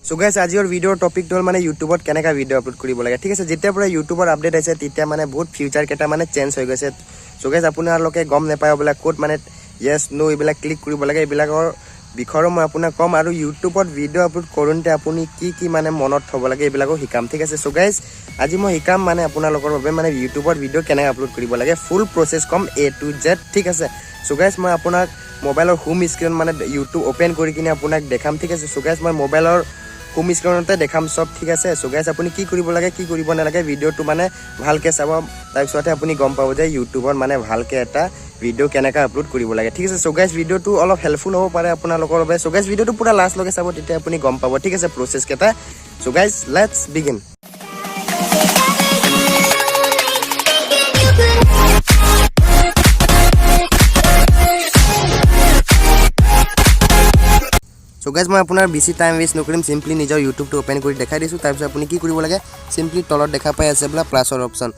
So guys, আজিৰ ভিডিঅ'ৰ টপিকটো হ'ল মানে ইউটিউবত কেনেকা ভিডিঅ' আপলোড কৰিব লাগে ঠিক আছে যেতিয়া পৰা ইউটিউবৰ আপডেট আহিছে তেতিয়া মানে বহুত ফিউচাৰ কেটা মানে চেঞ্জ হৈ গৈছে so guys আপোনালোকে গম নাপায় বলা কোড মানে yes no এইবিলাক ক্লিক কৰিব লাগে এইবিলাকৰ বিষয়ৰ মই আপোনাক কম আৰু ইউটিউবত ভিডিঅ' আপলোড কৰোঁতে আপুনি কি মানে মনত থব লাগে এইবিলাকো শিকাম ঠিক আছে so guys আজি মই শিকাম মানে আপোনালোকৰ বাবে মানে ইউটিউবত ভিডিঅ' কেনেকা আপলোড কৰিব লাগে ফুল প্ৰসেস কম A to Z ঠিক আছে so guys মই আপোনাক মোবাইলৰ হোম স্ক্ৰিন মানে ইউটিউব ওপেন কৰি কিনে আপোনাক দেখাম ঠিক আছে so guys মই মোবাইলৰ হোম স্ক্ৰিনতে দেখাম সব ঠিক আছে so guys আপুনি কি কৰিব লাগে কি কৰিব নালাগে ভিডিঅ'টো মানে ভালকে চাব তাৰ পিছতে আপুনি গম পাব যে ইউটিউবত মানে ভালকে এটা ভিডিঅ' কেনেকা আপলোড কৰিব লাগে ঠিক আছে so guys ভিডিঅ'টো অলপ হেল্পফুল হ'ব পাৰে আপোনালোকৰ বাবে so guys ভিডিঅ'টো পুৰা লাষ্ট লগে চাব তেতিয়া আপুনি গম পাব ঠিক আছে প্ৰসেস কেটা so guys let's begin So guys মই আপোনাৰ বেছি টাইম ওয়েষ্ট নকৰিম সিম্পলি নিজৰ ইউটিউবটো ওপেন কৰি দেখাই দিছো তাৰ পিছত আপুনি কি কৰিব লাগে সিম্পলি তলত দেখা পাই আছে বলা প্লাছৰ অপচন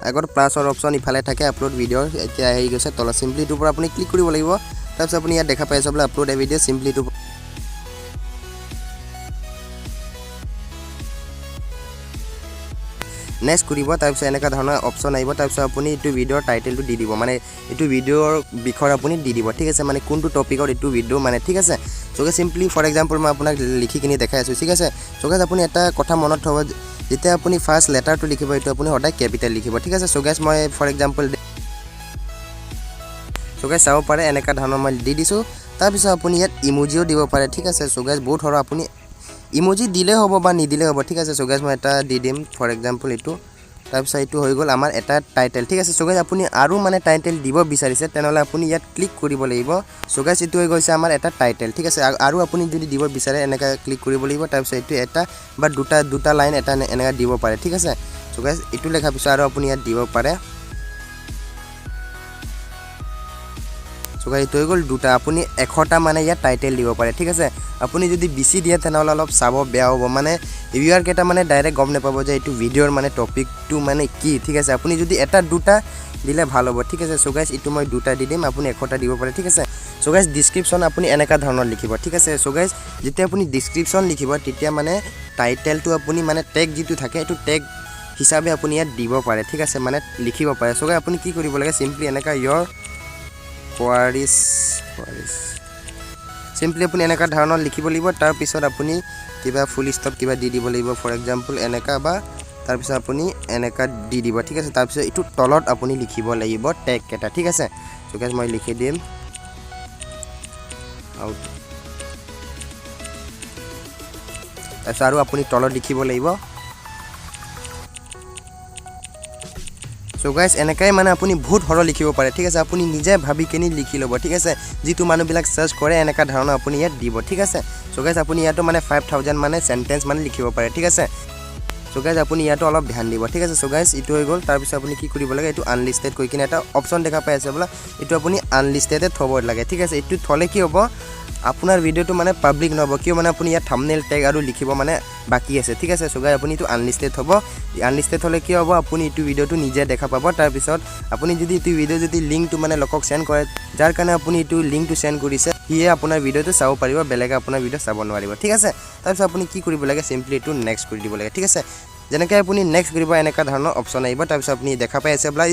আগৰ প্লাছৰ অপচন ইফালে থাকে আপলোড ভিডিঅ এতিয়া আহি গৈছে তলত সিম্পলি টু পৰা আপুনি ক্লিক কৰিব লাগিব তাৰ পিছত আপুনি ইয়াত দেখা পাই আছে বলা আপলোড এ ভিডিঅ সিম্পলি টু নেক্সট কৰিব তাৰ পিছত এনেকা ধৰণৰ অপচন আহিব তাৰ পিছত আপুনি ইটো ভিডিঅৰ টাইটেলটো দি দিব মানে ইটো ভিডিঅৰ বিষয় আপুনি দি দিব ঠিক আছে মানে কোনটো টপিকৰ ইটো ভিডিঅ মানে ঠিক আছে so guys simply for example মই আপোনাক লিখি কিনি দেখাই আছো ঠিক আছে so guys আপুনি এটা কথা মনত থব যেতিয়া আপুনি ফাৰ্স্ট লেটাৰটো লিখিব এটো আপুনি সদায় ক্যাপিটাল লিখিব ঠিক আছে so guys মই for example so guys চাও পাৰে এনেকা ধৰণৰ মই দি দিছো তাৰ পিছত আপুনি ইয়াত ইমোজিও দিব পাৰে ঠিক আছে so guys বহুত ধৰ আপুনি ইমোজি দিলে হ'ব বা নিদিলে হ'ব ঠিক আছে so guys মই এটা দি দিম for example এটো তাৰ পিছত এটো হৈ গল আমাৰ এটা টাইটেল ঠিক আছে so guys আপুনি আৰু মানে টাইটেল দিব বিচাৰিছে তেনেহলে আপুনি ইয়াত ক্লিক কৰিব লাগিব so guys এটো হৈ গৈছে আমাৰ এটা টাইটেল ঠিক আছে আৰু আপুনি যদি দিব বিচাৰে এনেকা ক্লিক কৰিব লাগিব তাৰ পিছত এটো এটা বা দুটা লাইন এটা এনেকা দিব পাৰে ঠিক আছে so guys এটো লেখা পিছত আৰু আপুনি ইয়াত দিব পাৰে so guys এটো হৈ গল দুটা আপুনি এখটা মানে ইয়াত টাইটেল দিব পাৰে ঠিক আছে আপুনি যদি বিসি দিয়ে তেনেহলে অলপ চাব বেয়া হ'ব মানে ভিউয়াৰ কেটা মানে ডাইৰেক্ট গম নাপাব যে এটো ভিডিওৰ মানে টপিকটো মানে কি ঠিক আছে আপুনি যদি এটা দুটা দিলে ভাল হ'ব ঠিক আছে so guys এটো মই দুটা দি দিম আপুনি এখটা দিব পাৰে ঠিক আছে so guys ডেসক্ৰিপচন আপুনি এনেকা ধৰণৰ লিখিব ঠিক আছে so guys যেতিয়া আপুনি ডেসক্ৰিপচন লিখিব তেতিয়া মানে টাইটেলটো আপুনি মানে টেগ যেটো থাকে এটো টেগ হিচাপে আপুনি ইয়াত দিব পাৰে ঠিক আছে মানে লিখিব পাৰে so guys আপুনি কি কৰিব লাগে সিম্পলি এনেকা your queries simply আপুনি এনেকা ধৰণৰ লিখিব লাগিব তাৰ পিছত আপুনি কিবা ফুল ষ্টপ কিবা দি দিব লাগিব for example এনেকা বা তাৰ পিছত আপুনি এনেকা দি দিব ঠিক আছে তাৰ পিছত ইটো তলত আপুনি লিখিব লাগিব টেগ কেটা ঠিক আছে so guys মই লিখি দিম আউট তাৰপিছত আৰু আপুনি তলত লিখিব লাগিব so guys এনেকাই মানে আপুনি বহুত হৰ লিখিব পাৰে ঠিক আছে আপুনি নিজে ভাবি কিনি লিখি লব ঠিক আছে যেটো মানুহ বিলাক সার্চ কৰে এনেকা ধৰণৰ আপুনি ইয়াত দিব ঠিক আছে so guys আপুনি ইয়াতো মানে 5000 মানে সেন্টেন্স মানে লিখিব পাৰে ঠিক আছে so guys আপুনি ইয়াতো অলপ ধ্যান দিব ঠিক আছে so guys ইটো হৈ গল তাৰ পিছত আপুনি কি কৰিব লাগে এটো আনলিস্টেড কৈ কিনে এটা অপচন দেখা পাই আছে বলা এটো আপুনি আনলিস্টেডে থব লাগে ঠিক আছে এটো থলে কি হ'ব আপোনাৰ ভিডিওটো মানে পাবলিক নহব কিয় মানে আপুনি ইয়াত থাম্বনেল ট্যাগ আৰু লিখিব মানে বাকি আছে ঠিক আছে so guys আপুনি ইটো আনলিস্টেড হ'ব আনলিস্টেড হলে কি হ'ব আপুনি ইটো ভিডিওটো নিজে দেখা পাব তাৰ পিছত আপুনি যদি ইটো ভিডিও যদি লিংকটো মানে লোকক সেন্ড কৰে যাৰ কাৰণে আপুনি ইটো লিংকটো সেন্ড কৰিছে হিয়ে আপোনাৰ ভিডিওটো চাব পাৰিব বেলেগ আপোনাৰ ভিডিও চাব নোৱাৰিব ঠিক আছে তাৰ পিছত আপুনি কি কৰিব লাগে সিম্পলি ইটো নেক্সট কৰি দিব লাগে ঠিক আছে যেনেকৈ আপুনি নেক্সট কৰিব এনেকা ধৰণৰ অপচন আহিব তাৰ পিছত আপুনি দেখা পাই আছে বলা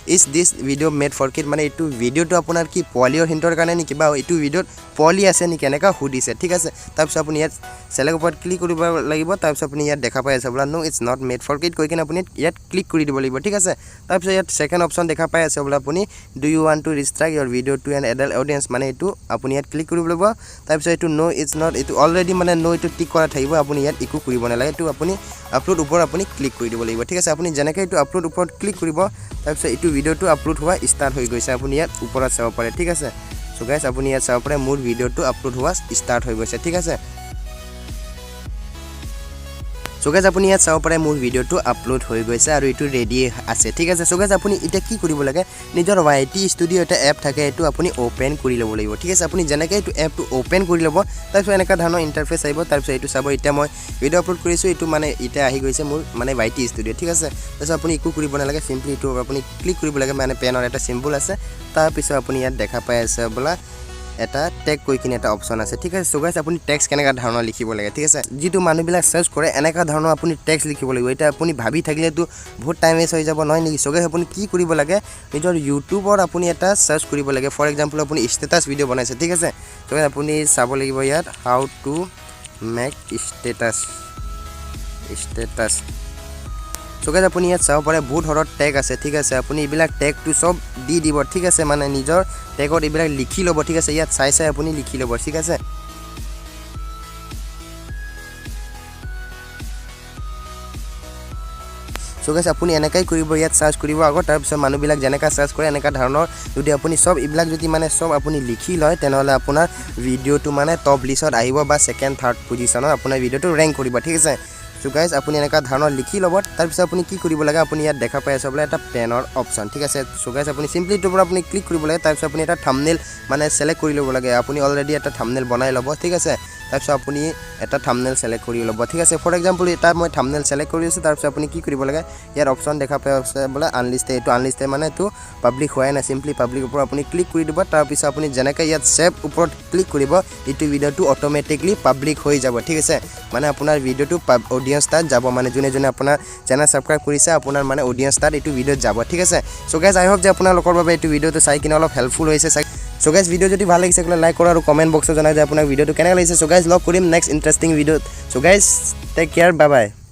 is this video made for kid মানে এটো ভিডিওটো আপোনাৰ কি পলিঅৰ হিন্টৰ কাৰণে নি কিবা এটো ভিডিওত পলি আছে নি কেনেকা হুদিছে ঠিক আছে তাৰ পিছত আপুনি ইয়াত সেলেক্ট ওপৰত ক্লিক কৰিব লাগিব তাৰ পিছত আপুনি ইয়াত দেখা পাই আছে বলা no it's not made for kid কৈ কিনে আপুনি ইয়াত ক্লিক কৰি দিব লাগিব ঠিক আছে তাৰ পিছত ইয়াত সেকেন্ড অপচন দেখা পাই আছে বলা আপুনি do you want to restrict your video to an adult audience মানে এটো আপুনি ইয়াত ক্লিক কৰিব লাগিব তাৰ পিছত এটো no it's not এটো অলৰেডি মানে no এটো টিক কৰা থাকিব আপুনি ইয়াত ইকো কৰিব নালাগে এটো আপুনি আপলোড ওপৰ আপুনি ক্লিক কৰি দিব লাগিব ঠিক আছে আপুনি যেনেকৈ এটো আপলোড ওপৰত ক্লিক কৰিব তাৰ পিছত এটো ভিডিওটো আপলোড হোৱা ষ্টাৰ্ট হৈ গৈছে আপুনি ইয়াত ওপৰত চাব পাৰে ঠিক আছে so guys আপুনি ইয়াত চাব পাৰে মোৰ ভিডিওটো আপলোড হোৱা ষ্টাৰ্ট হৈ গৈছে ঠিক আছে so guys আপুনি ইয়াত চাব পাৰে মোৰ ভিডিওটো আপলোড হৈ গৈছে আৰু এটো ৰেডি আছে ঠিক আছে so guys আপুনি এটা কি কৰিব লাগে নিজৰ YT ষ্টুডিও এটা এপ থাকে এটো আপুনি ওপেন কৰি লব লাগিব ঠিক আছে আপুনি যেনেকৈ এটো এপটো ওপেন কৰি লব তাৰ পিছত এনেকা ধৰণৰ ইন্টাৰফেস আহিব তাৰ পিছত এটো চাব এটা মই ভিডিও আপলোড কৰিছো এটো মানে এটা আহি গৈছে মোৰ মানে YT ষ্টুডিও ঠিক আছে তাৰপিছত আপুনি ইকো কৰিব নালাগে সিম্পলি এটো আপুনি ক্লিক কৰিব লাগে মানে পেনৰ এটা সিম্বল আছে তাৰ পিছত আপুনি ইয়াত দেখা পাই আছে বলা এটা টেগ কৈ কিনে এটা অপশ্যন আছে ঠিক আছে। সো গাইজ আপুনি টেক্সট কেনেকা ধৰণৰ লিখিব লাগে ঠিক আছে, যিটো মানুহবিলাক সাৰ্চ কৰে এনেকা ধৰণৰ আপুনি টেক্সট লিখিব লাগিব। এটা আপুনি ভাবি থাকিলেতো বহুত টাইম ৱেষ্ট হৈ যাব নহয় নেকি। সো গাইজ আপুনি কি কৰিব লাগে, নিজৰ ইউটিউবত আপুনি এটা সাৰ্চ কৰিব লাগে। ফৰ এক্সাম্পল আপুনি ষ্টেটাছ ভিডিঅ' বনাইছে ঠিক আছে। সো গাইজ আপুনি চাব লাগিব ইয়াত how to make status. So guys আপুনি ইয়াত চাব পাৰে বহুত ধৰণৰ টেগ আছে ঠিক আছে। আপুনি এইবিলাক টেগটো সব দি দিব ঠিক আছে, মানে নিজৰ টেগত এইবিলাক লিখি ল'ব ঠিক আছে। ইয়াত চাই আপুনি লিখি ল'ব ঠিক আছে। সো গাইজ আপুনি এনেকাই কৰিব, ইয়াত সাৰ্চ কৰিব আগত, তাৰপিছত মানুহবিলাক যেনেকা সাৰ্চ কৰে এনেকা ধৰণৰ যদি আপুনি সব এইবিলাক যদি মানে সব আপুনি লিখি লয় তেনেহ'লে আপোনাৰ ভিডিঅ'টো মানে টপ লিষ্টত আহিব বা ছেকেণ্ড থাৰ্ড পজিশ্যনত আপোনাৰ ভিডিঅ'টো ৰেংক কৰিব ঠিক আছে। সো গাইজ আপুনি এনেকা ধৰণৰ লিখি ল'ব, তাৰপিছত আপুনি কি কৰিব লাগে, আপুনি ইয়াত দেখা পাই আছে বোলে এটা পেনৰ অপশ্যন ঠিক আছে। সো গাইজ আপুনি চিম্পলি এইটোৰ পৰা আপুনি ক্লিক কৰিব লাগে, তাৰপিছত আপুনি এটা থাম্বনেইল মানে ছিলেক্ট কৰি ল'ব লাগে। আপুনি অলৰেডি এটা থাম্বনেইল বনাই ল'ব ঠিক আছে। তাৰপিছত আপুনি এটা থাম্বনেইল ছিলেক্ট কৰি ল'ব ঠিক আছে। ফৰ এক্সাম্পল এটা মই থাম্বনেইল ছিলেক্ট কৰি আছোঁ, তাৰপিছত আপুনি কি কৰিব লাগে, ইয়াৰ অপশ্যন দেখা পাই আছে বোলে আনলিষ্টেড। এইটো আনলিষ্টেড মানে এইটো পাব্লিক হোৱাই নাই, চিম্পলি পাব্লিকৰ ওপৰত আপুনি ক্লিক কৰি দিব। তাৰপিছত আপুনি যেনেকৈ ইয়াত ছেভ ওপৰত ক্লিক কৰিব, এইটো ভিডিঅ'টো অট'মেটিকলি পাব্লিক হৈ যাব ঠিক আছে। মানে আপোনাৰ ভিডিঅ'টো অডিয়েঞ্চ তাত যাব, মানে যোনে যোনে আপোনাৰ চেনেল ছাবস্ক্ৰাইব কৰিছে আপোনাৰ মানে অডিয়েঞ্চ তাত এইটো ভিডিঅ'ত যাব ঠিক আছে। সো গাইজ আই হোপ যে আপোনালোকৰ বাবে এইটো ভিডিঅ'টো চাই কিনে অলপ হেল্পফুল হৈছে। সো গাইজ ভিডিঅ' যদি ভাল লাগিছে লাইক কৰা আৰু কমেণ্ট বক্সত জনাই যে আপোনাৰ ভিডিঅ'টো কেনেকৈ লাগিছে। সো গাইজ লগ কৰিম নেক্সট ইণ্টাৰেষ্টিং ভিডিঅ'ত। So guys take care, bye বাই।